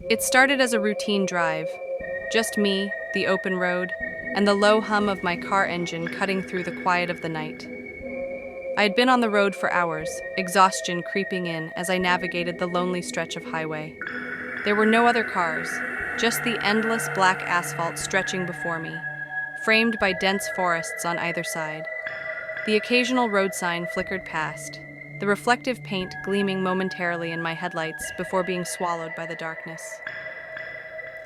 It started as a routine drive. Just me, the open road, and the low hum of my car engine cutting through the quiet of the night. I had been on the road for hours, exhaustion creeping in as I navigated the lonely stretch of highway. There were no other cars, just the endless black asphalt stretching before me, framed by dense forests on either side. The occasional road sign flickered past, the reflective paint gleaming momentarily in my headlights before being swallowed by the darkness.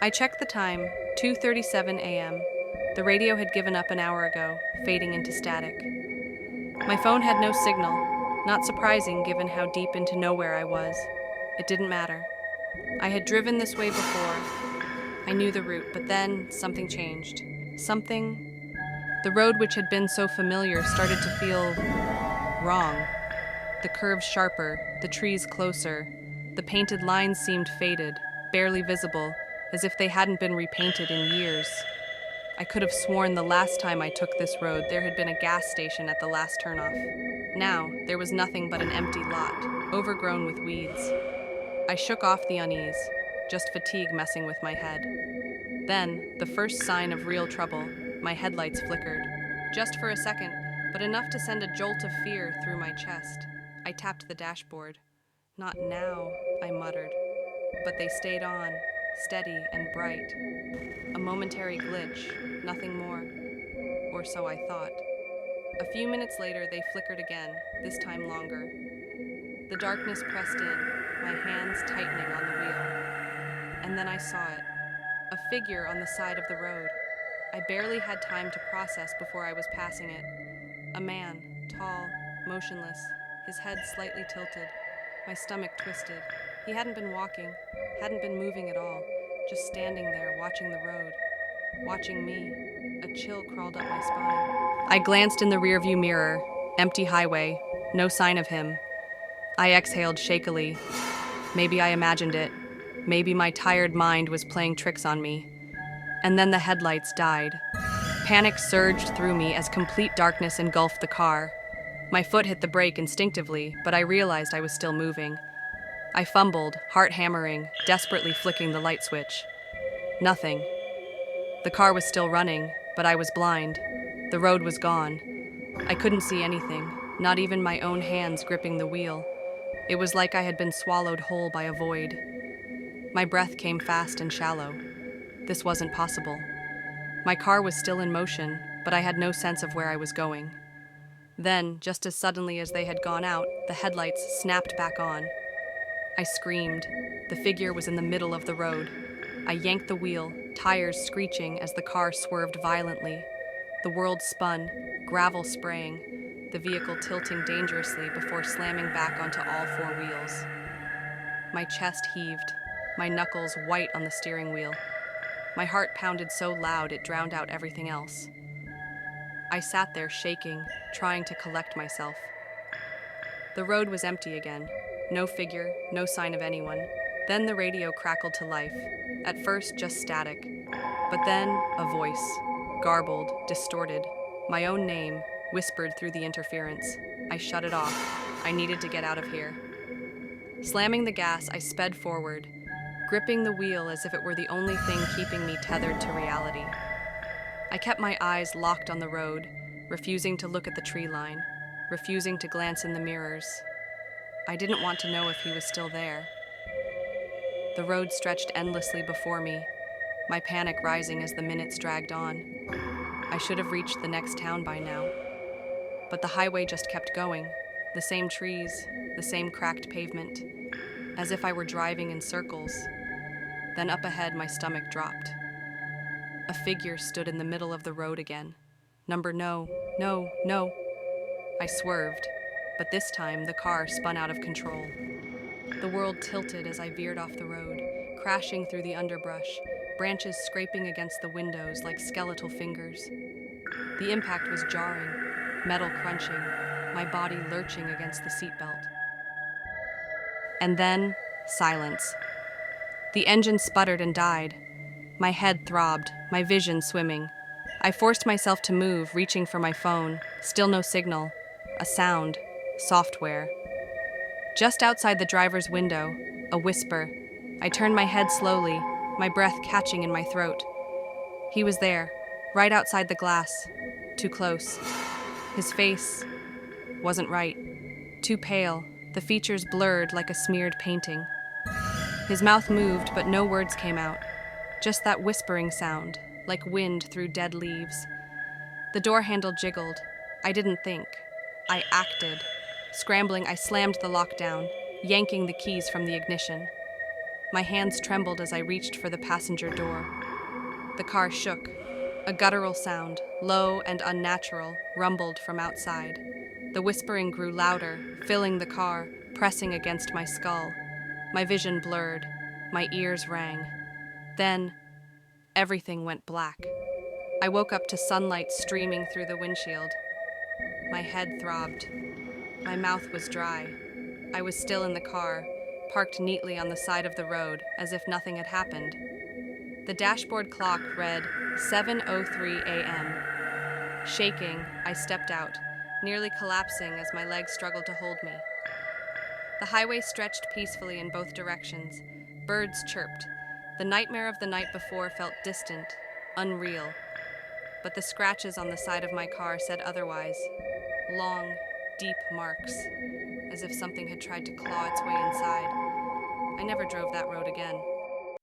I checked the time, 2:37 a.m. The radio had given up an hour ago, fading into static. My phone had no signal, not surprising given how deep into nowhere I was. It didn't matter. I had driven this way before. I knew the route, but then something changed. Something. The road which had been so familiar started to feel wrong. The curves sharper, the trees closer. The painted lines seemed faded, barely visible, as if they hadn't been repainted in years. I could have sworn the last time I took this road there had been a gas station at the last turnoff. Now, there was nothing but an empty lot, overgrown with weeds. I shook off the unease, just fatigue messing with my head. Then, the first sign of real trouble, my headlights flickered. Just for a second, but enough to send a jolt of fear through my chest. I tapped the dashboard. "Not now," I muttered. But they stayed on, steady and bright. A momentary glitch, nothing more. Or so I thought. A few minutes later, they flickered again, this time longer. The darkness pressed in, my hands tightening on the wheel. And then I saw it. A figure on the side of the road. I barely had time to process before I was passing it. A man, tall, motionless, his head slightly tilted, my stomach twisted. He hadn't been walking, hadn't been moving at all, just standing there watching the road, watching me. A chill crawled up my spine. I glanced in the rearview mirror. Empty highway, no sign of him. I exhaled shakily. Maybe I imagined it. Maybe my tired mind was playing tricks on me. And then the headlights died. Panic surged through me as complete darkness engulfed the car. My foot hit the brake instinctively, but I realized I was still moving. I fumbled, heart hammering, desperately flicking the light switch. Nothing. The car was still running, but I was blind. The road was gone. I couldn't see anything, not even my own hands gripping the wheel. It was like I had been swallowed whole by a void. My breath came fast and shallow. This wasn't possible. My car was still in motion, but I had no sense of where I was going. Then, just as suddenly as they had gone out, the headlights snapped back on. I screamed. The figure was in the middle of the road. I yanked the wheel, tires screeching as the car swerved violently. The world spun, gravel spraying, the vehicle tilting dangerously before slamming back onto all four wheels. My chest heaved, my knuckles white on the steering wheel. My heart pounded so loud it drowned out everything else. I sat there shaking, trying to collect myself. The road was empty again. No figure, no sign of anyone. Then the radio crackled to life. At first, just static. But then, a voice. Garbled, distorted. My own name, whispered through the interference. I shut it off. I needed to get out of here. Slamming the gas, I sped forward, gripping the wheel as if it were the only thing keeping me tethered to reality. I kept my eyes locked on the road, refusing to look at the tree line, refusing to glance in the mirrors. I didn't want to know if he was still there. The road stretched endlessly before me, my panic rising as the minutes dragged on. I should have reached the next town by now. But the highway just kept going, the same trees, the same cracked pavement, as if I were driving in circles. Then up ahead, my stomach dropped. A figure stood in the middle of the road again. Number no, no, no. I swerved, but this time the car spun out of control. The world tilted as I veered off the road, crashing through the underbrush, branches scraping against the windows like skeletal fingers. The impact was jarring, metal crunching, my body lurching against the seatbelt. And then, silence. The engine sputtered and died. My head throbbed, my vision swimming. I forced myself to move, reaching for my phone. Still no signal. A sound. Software. Just outside the driver's window, a whisper. I turned my head slowly, my breath catching in my throat. He was there, right outside the glass, too close. His face wasn't right, too pale, the features blurred like a smeared painting. His mouth moved, but no words came out, just that whispering sound, like wind through dead leaves. The door handle jiggled. I didn't think. I acted. Scrambling, I slammed the lock down, yanking the keys from the ignition. My hands trembled as I reached for the passenger door. The car shook. A guttural sound, low and unnatural, rumbled from outside. The whispering grew louder, filling the car, pressing against my skull. My vision blurred. My ears rang. Then, everything went black. I woke up to sunlight streaming through the windshield. My head throbbed. My mouth was dry. I was still in the car, parked neatly on the side of the road, as if nothing had happened. The dashboard clock read 7:03 a.m. Shaking, I stepped out, nearly collapsing as my legs struggled to hold me. The highway stretched peacefully in both directions. Birds chirped. The nightmare of the night before felt distant, unreal. But the scratches on the side of my car said otherwise. Long, deep marks, as if something had tried to claw its way inside. I never drove that road again.